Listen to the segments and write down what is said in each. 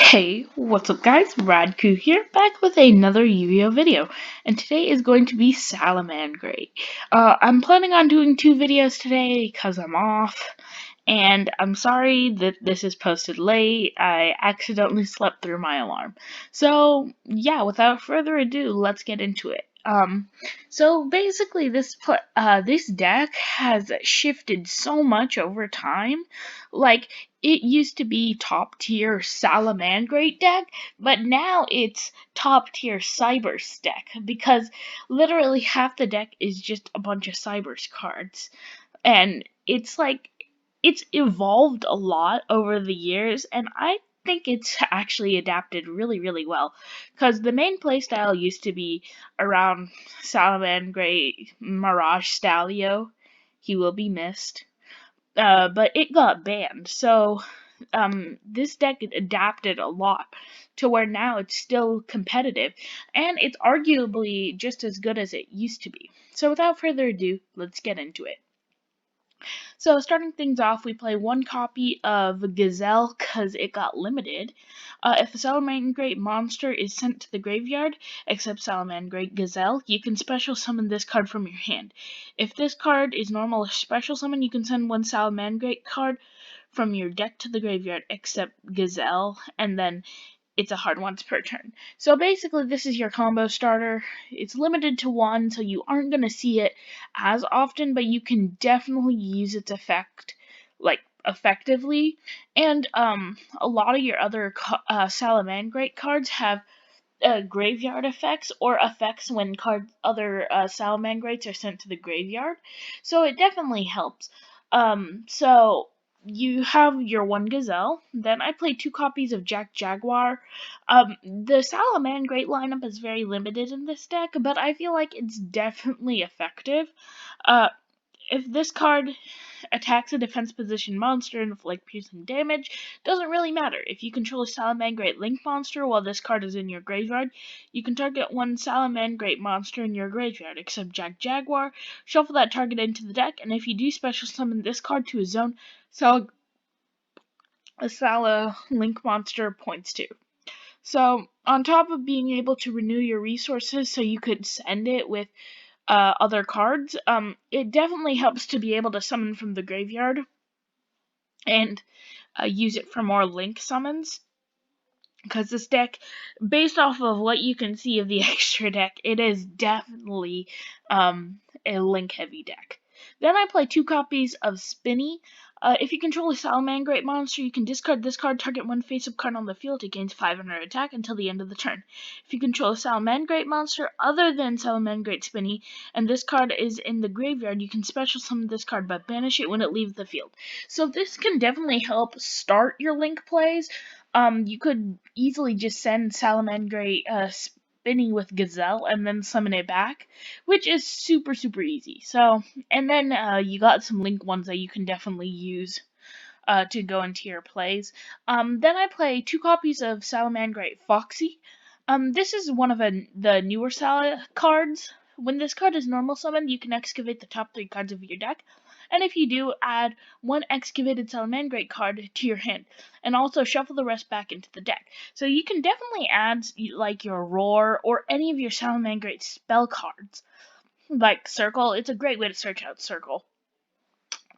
Hey, what's up guys? Radku here, back with another Yu-Gi-Oh video, and today is going to be Salamangreat. I'm planning on doing 2 videos today because I'm off, and I'm sorry that this is posted late. I accidentally slept through my alarm. So, yeah, without further ado, let's get into it. So basically this deck has shifted so much over time. Like, it used to be top tier Salamangreat deck, but now it's top tier Cybers deck because literally half the deck is just a bunch of Cybers cards. And it's evolved a lot over the years, and I think it's actually adapted really, really well. Because the main playstyle used to be around Salamangreat, Mirage Stalio. He will be missed. But it got banned, so this deck adapted a lot to where now it's still competitive, and it's arguably just as good as it used to be. So without further ado, let's get into it. So starting things off, we play one copy of Gazelle because it got limited. If a Salamangreat monster is sent to the graveyard, except Salamangreat Gazelle, you can special summon this card from your hand. If this card is normal or special summon, you can send one Salamangreat card from your deck to the graveyard, except Gazelle, and then it's a hard once per turn. So basically, this is your combo starter. It's limited to one, so you aren't going to see it as often, but you can definitely use its effect, like, effectively. And a lot of your other Salamangreat cards have graveyard effects or effects when other Salamangreats are sent to the graveyard. So it definitely helps. So you have your one Gazelle. Then I play 2 copies of Jack Jaguar. The Salamangreat lineup is very limited in this deck, but I feel like it's definitely effective. Uh, if this card attacks a defense position monster and inflict piercing damage, doesn't really matter. If you control a Salamangreat Link monster while this card is in your graveyard, you can target one Salamangreat monster in your graveyard, except Jack Jaguar, shuffle that target into the deck, and if you do special summon this card to a zone, a Sala Link monster points to. So, on top of being able to renew your resources so you could send it with other cards, it definitely helps to be able to summon from the graveyard and use it for more link summons. Because this deck, based off of what you can see of the extra deck, it is definitely a link heavy deck. Then I play 2 copies of Spinny. If you control a Salamangreat monster, you can discard this card, target one face-up card on the field. It gains 500 attack until the end of the turn. If you control a Salamangreat monster other than Salamangreat Spinny, and this card is in the graveyard, you can special summon this card but banish it when it leaves the field. So this can definitely help start your link plays. You could easily just send Salamangreat Spinny with Gazelle and then summon it back, which is super, super easy. So, and then you got some link ones that you can definitely use to go into your plays. Then I play 2 copies of Salamandra Foxy. This is one of the newer Sala cards. When this card is normal summoned, you can excavate the top 3 cards of your deck. And if you do, add one excavated Salamangreat card to your hand, and also shuffle the rest back into the deck. So you can definitely add like your Roar or any of your Salamangreat spell cards, like Circle. It's a great way to search out Circle.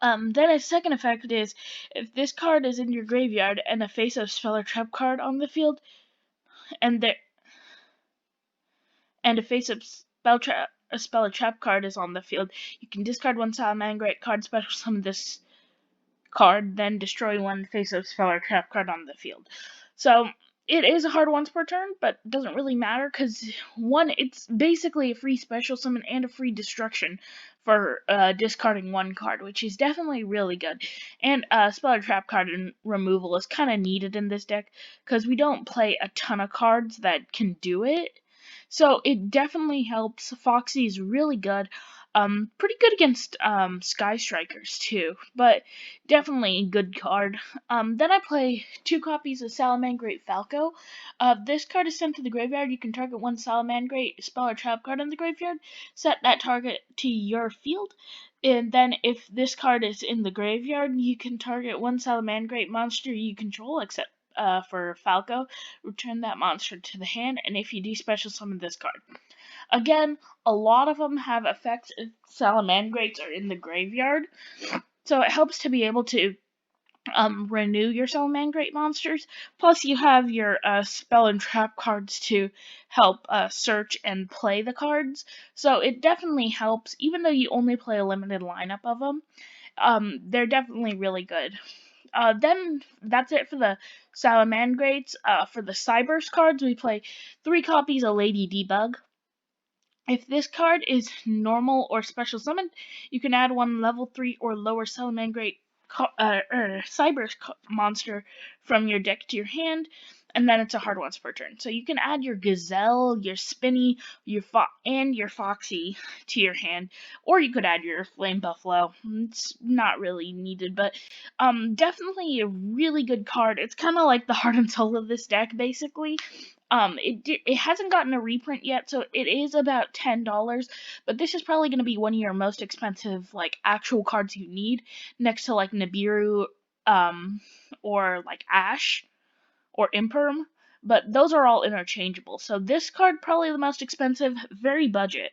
Then a second effect is, if this card is in your graveyard and a face-up spell or trap card on the field, and a face-up spell or trap card is on the field, you can discard one Salamangreat card, special summon this card, then destroy one face-up spell or trap card on the field. So it is a hard once per turn, but doesn't really matter because it's basically a free special summon and a free destruction for discarding one card, which is definitely really good. And spell or trap card removal is kind of needed in this deck because we don't play a ton of cards that can do it. So it definitely helps. Foxy is really good. Pretty good against Sky Strikers too, but definitely a good card. Then I play 2 copies of Salamangreat Falco. This card is sent to the graveyard. You can target one Salamangreat spell or trap card in the graveyard. Set that target to your field. And then if this card is in the graveyard, you can target one Salamangreat monster you control, except for Falco, return that monster to the hand, and if you do, special summon this card. Again, a lot of them have effects if Salamangreats are in the graveyard, so it helps to be able to renew your Salamangreat monsters. Plus, you have your spell and trap cards to help search and play the cards. So it definitely helps, even though you only play a limited lineup of them. They're definitely really good. Then that's it for the Salamangreats. For the Cybers cards, we play 3 copies of Lady Debug. If this card is normal or special summoned, you can add one level 3 or lower Salamangreat Cybers monster from your deck to your hand, and then it's a hard once per turn. So you can add your Gazelle, your Spinny, and your Foxy to your hand, or you could add your Flame Buffalo. It's not really needed, but definitely a really good card. It's kind of like the heart and soul of this deck, basically. It hasn't gotten a reprint yet, so it is about $10. But this is probably going to be one of your most expensive, like, actual cards you need, next to like Nibiru, or like Ash or Imperm. But those are all interchangeable. So this card probably the most expensive, very budget.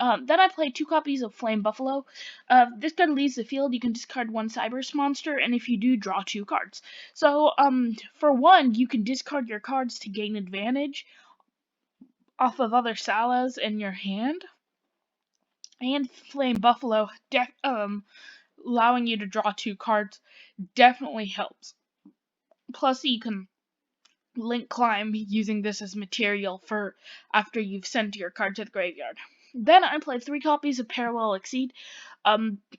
Then I play 2 copies of Flame Buffalo. This card leaves the field. You can discard 1 Cybers monster, and if you do, draw 2 cards. So, for 1, you can discard your cards to gain advantage off of other Salas in your hand. And Flame Buffalo, allowing you to draw 2 cards, definitely helps. Plus, you can Link Climb using this as material for after you've sent your card to the graveyard. Then I played 3 copies of Parallel Exceed,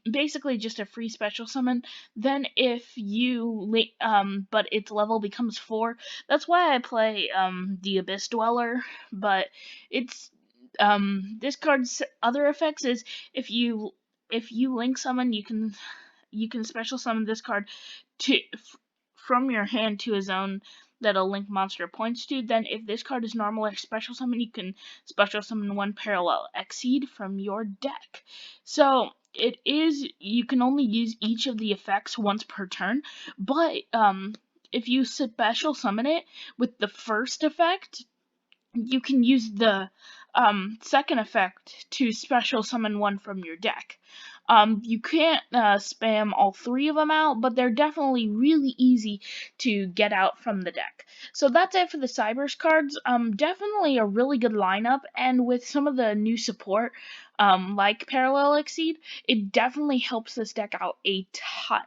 basically just a free special summon. Then if you, but its level becomes 4. That's why I play, the Abyss Dweller, but it's, this card's other effects is if you link summon, you can special summon this card from your hand to a zone that a link monster points to. Then if this card is normal or special summon, you can special summon 1 Parallel Exceed from your deck. So you can only use each of the effects once per turn, but if you special summon it with the first effect, you can use the second effect to special summon 1 from your deck. You can't spam all 3 of them out, but they're definitely really easy to get out from the deck. So that's it for the Cybers cards. Definitely a really good lineup, and with some of the new support, like Parallel Exceed, it definitely helps this deck out a ton.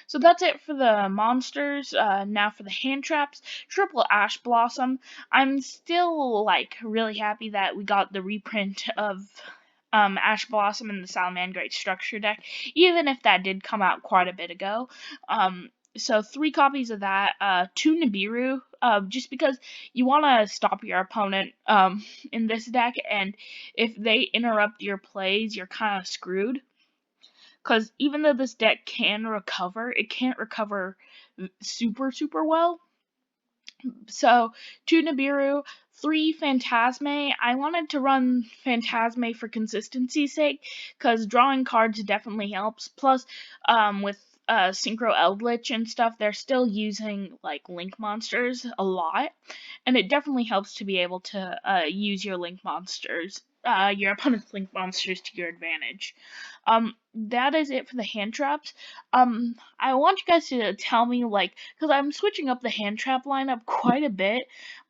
So that's it for the monsters. Now for the hand traps. Triple Ash Blossom. I'm still, like, really happy that we got the reprint of Ash Blossom in the Salamangreat structure deck, even if that did come out quite a bit ago. So 3 copies of that, 2 Nibiru, just because you want to stop your opponent in this deck, and if they interrupt your plays, you're kind of screwed. Because even though this deck can recover, it can't recover super, super well. So, 2 Nibiru, 3 Phantasme. I wanted to run Phantasme for consistency's sake, because drawing cards definitely helps. Plus, with Synchro Eldritch and stuff, they're still using, like, Link monsters a lot, and it definitely helps to be able to use your Link monsters, your opponent's Link monsters to your advantage. That is it for the hand traps. I want you guys to tell me, like, because I'm switching up the hand trap lineup quite a bit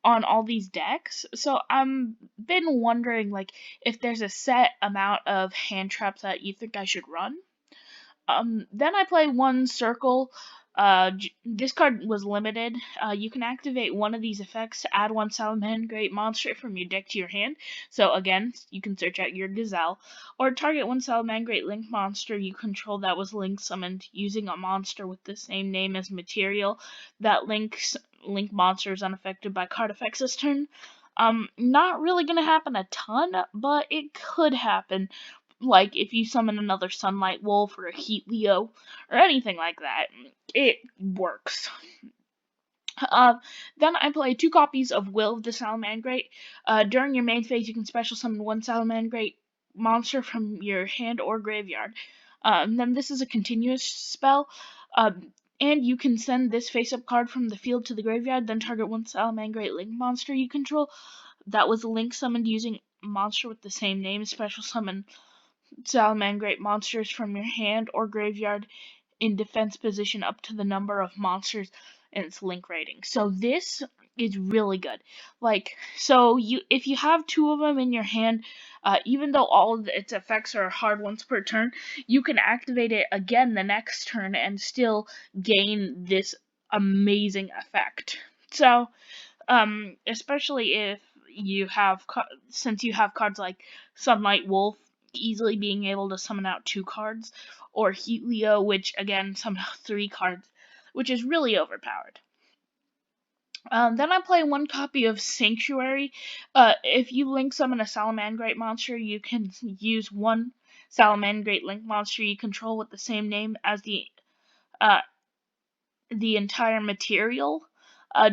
on all these decks, so I'm been wondering, like, if there's a set amount of hand traps that you think I should run. Then I play 1 Circle. This card was limited. You can activate one of these effects to add 1 Salamangreat monster from your deck to your hand. So again, you can search out your Gazelle, or target 1 Salamangreat Link monster you control that was Link summoned using a monster with the same name as material. That Link monster is unaffected by card effects this turn. Not really gonna happen a ton, but it could happen. Like, if you summon another Sunlight Wolf or a Heat Leo, or anything like that, it works. Then I play 2 copies of Will of the Salamangreat. During your main phase, you can special summon 1 Salamangreat monster from your hand or graveyard. Then this is a continuous spell. And you can send this face-up card from the field to the graveyard, then target one Salamangreat Link monster you control that was Link summoned using a monster with the same name. Special summon Salamangreat monsters from your hand or graveyard in defense position up to the number of monsters in its Link rating. So this is really good. So if you have two of them in your hand, even though all of its effects are hard once per turn, you can activate it again the next turn and still gain this amazing effect. So, especially if you have, since you have cards like Sunlight Wolf, easily being able to summon out 2 cards, or Helio, which again summon out 3 cards, which is really overpowered. Then I play 1 copy of Sanctuary. If you link summon a Salamangreat monster, you can use 1 Salamangreat link monster you control with the same name as uh, the entire material.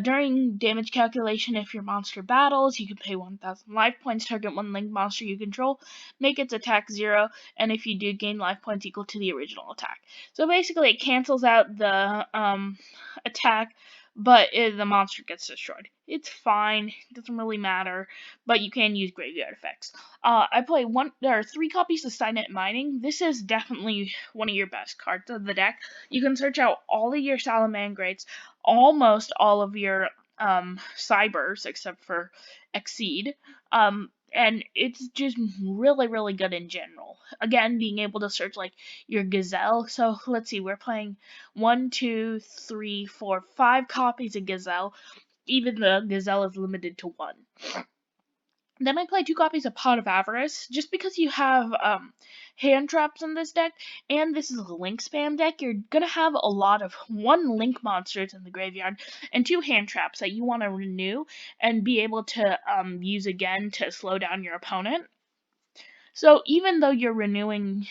During damage calculation, if your monster battles, you can pay 1,000 life points, target 1 link monster you control, make its attack 0, and if you do, gain life points equal to the original attack. So basically, it cancels out the attack, but the monster gets destroyed. It's fine, it doesn't really matter, but you can use graveyard effects. I play 3 copies of Signet Mining. This is definitely one of your best cards of the deck. You can search out all of your Salamangreats, almost all of your Cybers, except for Exceed. And it's just really, really good in general. Again, being able to search like your Gazelle. So let's see, we're playing 1, 2, 3, 4, 5 copies of Gazelle. Even the Gazelle is limited to 1. Then I play 2 copies of Pot of Avarice, just because you have hand traps in this deck, and this is a link spam deck, you're gonna have a lot of 1 link monsters in the graveyard, and 2 hand traps that you want to renew, and be able to use again to slow down your opponent. So even though you're renewing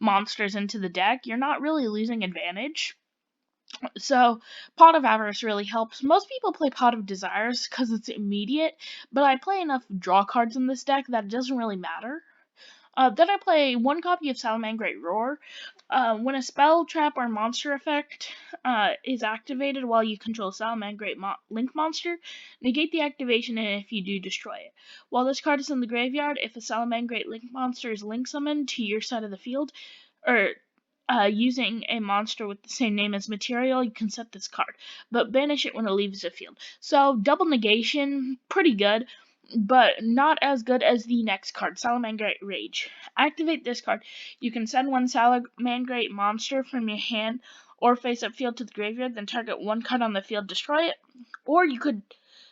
monsters into the deck, you're not really losing advantage. So, Pot of Avarice really helps. Most people play Pot of Desires because it's immediate, but I play enough draw cards in this deck that it doesn't really matter. Then I play 1 copy of Salamangreat Roar. When a spell, trap, or monster effect is activated while you control a Salamangreat Link monster, negate the activation, and if you do, destroy it. While this card is in the graveyard, if a Salamangreat Link monster is link summoned to your side of the field, or using a monster with the same name as material, you can set this card, but banish it when it leaves the field. So, double negation, pretty good, but not as good as the next card, Salamander Rage. Activate this card. You can send 1 Salamangreat monster from your hand or face-up field to the graveyard, then target 1 card on the field, destroy it. Or you could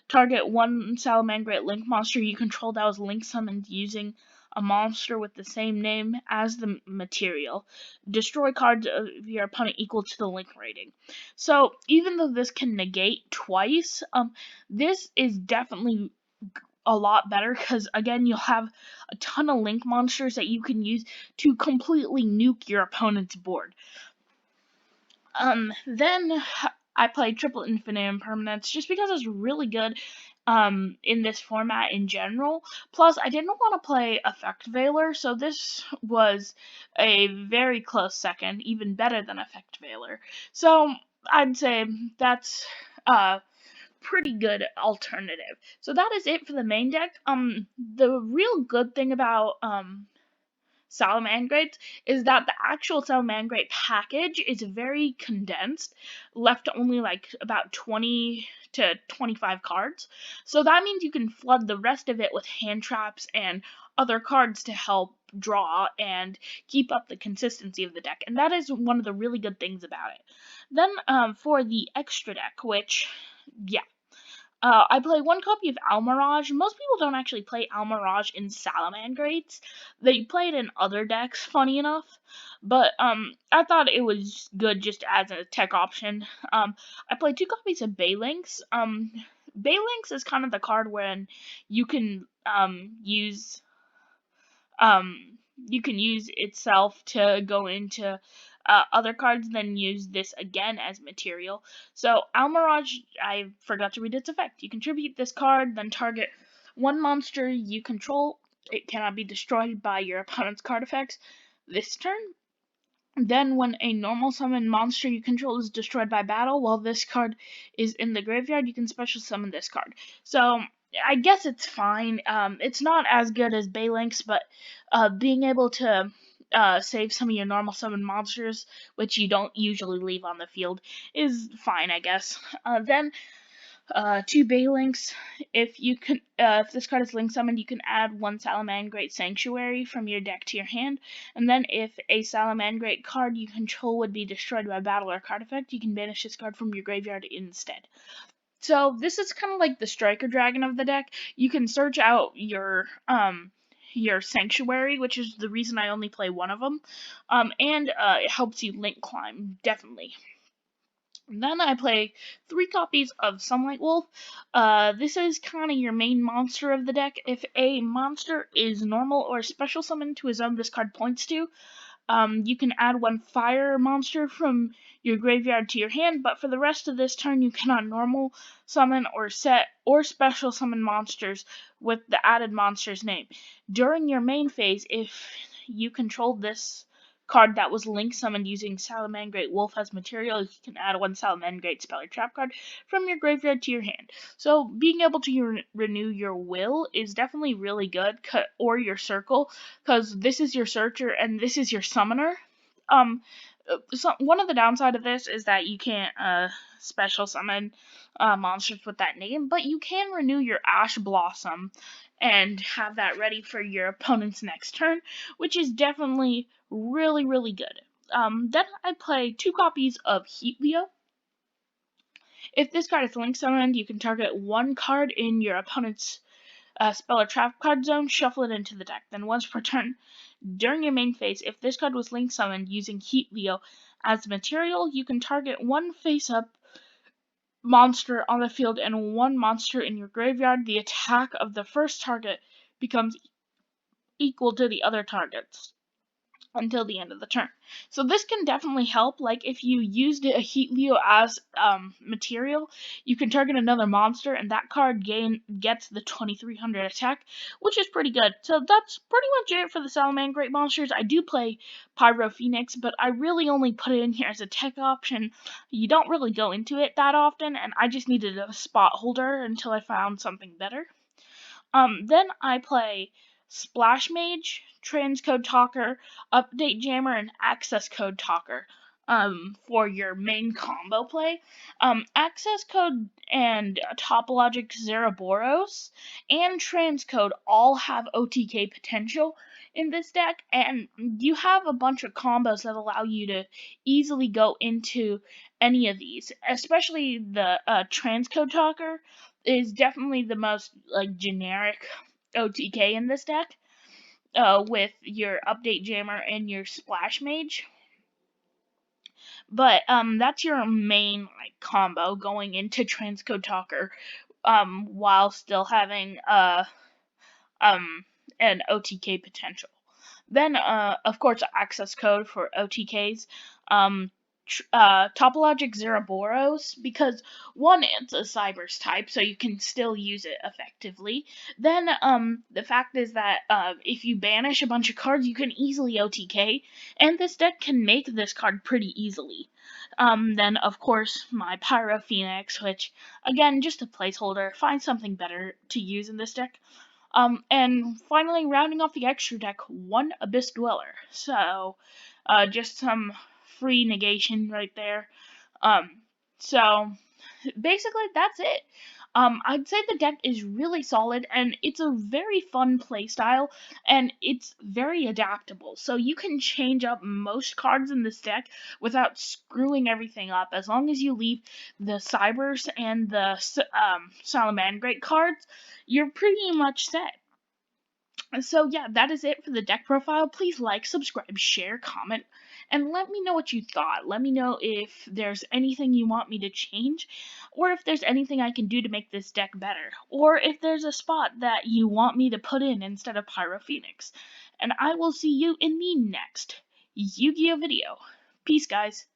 target 1 Salamangreat Link monster you control that was link summoned using a monster with the same name as the material. Destroy cards of your opponent equal to the link rating. So even though this can negate twice, this is definitely a lot better because again you'll have a ton of link monsters that you can use to completely nuke your opponent's board. Then I play Triple Infinite Impermanence just because it's really good in this format in general. Plus, I didn't want to play Effect Veiler, so this was a very close second, even better than Effect Veiler. So I'd say that's pretty good alternative. So that is it for the main deck. The real good thing about Salamangreat is that the actual Salamangreat package is very condensed, left only like about 20 to 25 cards. So that means you can flood the rest of it with hand traps and other cards to help draw and keep up the consistency of the deck. And that is one of the really good things about it. Then for the extra deck, which, yeah. I play 1 copy of Almirage. Most people don't actually play Almirage in Salamangreats. They play it in other decks, funny enough. But I thought it was good just as a tech option. I play 2 copies of Baylinks. Baylinks is kind of the card when you can use itself to go into other cards, then use this again as material. So Almirage, I forgot to read its effect. You contribute this card, then target 1 monster you control. It cannot be destroyed by your opponent's card effects this turn. Then, when a normal summon monster you control is destroyed by battle while this card is in the graveyard, you can special summon this card. So, I guess it's fine. It's not as good as Balinx, but being able to save some of your normal summon monsters, which you don't usually leave on the field, is fine, I guess. Then, two Balinks. If this card is link summoned, you can add one Salamangreat Sanctuary from your deck to your hand, and then if a Salamangreat card you control would be destroyed by battle or card effect, you can banish this card from your graveyard instead. So this is kind of like the Striker Dragon of the deck. You can search out your Sanctuary, which is the reason I only play one of them, and it helps you link climb, definitely. Then I play 3 copies of Sunlight Wolf. This is kind of your main monster of the deck. If a monster is normal or special summoned to a zone this card points to, you can add one fire monster from your graveyard to your hand, but for the rest of this turn, you cannot normal summon or set or special summon monsters with the added monster's name. During your main phase, if you control this card that was link summoned using Salamangreat Wolf as material, you can add one Salamangreat spell or trap card from your graveyard to your hand. So being able to renew your will is definitely really good, or your circle, because this is your searcher and this is your summoner. One of the downside of this is that you can't special summon monsters with that name, but you can renew your Ash Blossom and have that ready for your opponent's next turn, which is definitely really, really good. Then I play 2 copies of Heatleo. If this card is link summoned, you can target 1 card in your opponent's spell or trap card zone, shuffle it into the deck. Then once per turn, during your main phase, if this card was link summoned using Heatleo as material, you can target 1 face-up monster on the field and 1 monster in your graveyard. The attack of the first target becomes equal to the other targets until the end of the turn. So this can definitely help. Like if you used a Heatleo as material, you can target another monster, and that card gets the 2300 attack, which is pretty good. So that's pretty much it for the Salamangreat monsters. I do play Pyro Phoenix, but I really only put it in here as a tech option. You don't really go into it that often, and I just needed a spot holder until I found something better. Then I play Splash Mage, Transcode Talker, Update Jammer, and Access Code Talker for your main combo play. Access Code and Topologic Zeraboros and Transcode all have OTK potential in this deck, and you have a bunch of combos that allow you to easily go into any of these, especially the Transcode Talker is definitely the most like generic OTK in this deck, with your Update Jammer and your Splash Mage. But that's your main like combo going into Transcode Talker, while still having an OTK potential. Then of course access code for OTKs. Topologic Zeraboros, because one, it's a Cybers type, so you can still use it effectively. Then the fact is that if you banish a bunch of cards, you can easily OTK, and this deck can make this card pretty easily. Then of course my Pyro Phoenix, which again just a placeholder. Find something better to use in this deck. And finally, rounding off the extra deck, 1 Abyss Dweller. So, just some free negation right there. So basically that's it. I'd say the deck is really solid, and it's a very fun playstyle, and it's very adaptable. So you can change up most cards in this deck without screwing everything up. As long as you leave the Cybers and the Salamangreat cards, you're pretty much set. So yeah, that is it for the deck profile. Please like, subscribe, share, comment, and let me know what you thought. Let me know if there's anything you want me to change, or if there's anything I can do to make this deck better, or if there's a spot that you want me to put in instead of Pyro Phoenix. And I will see you in the next Yu-Gi-Oh video. Peace, guys.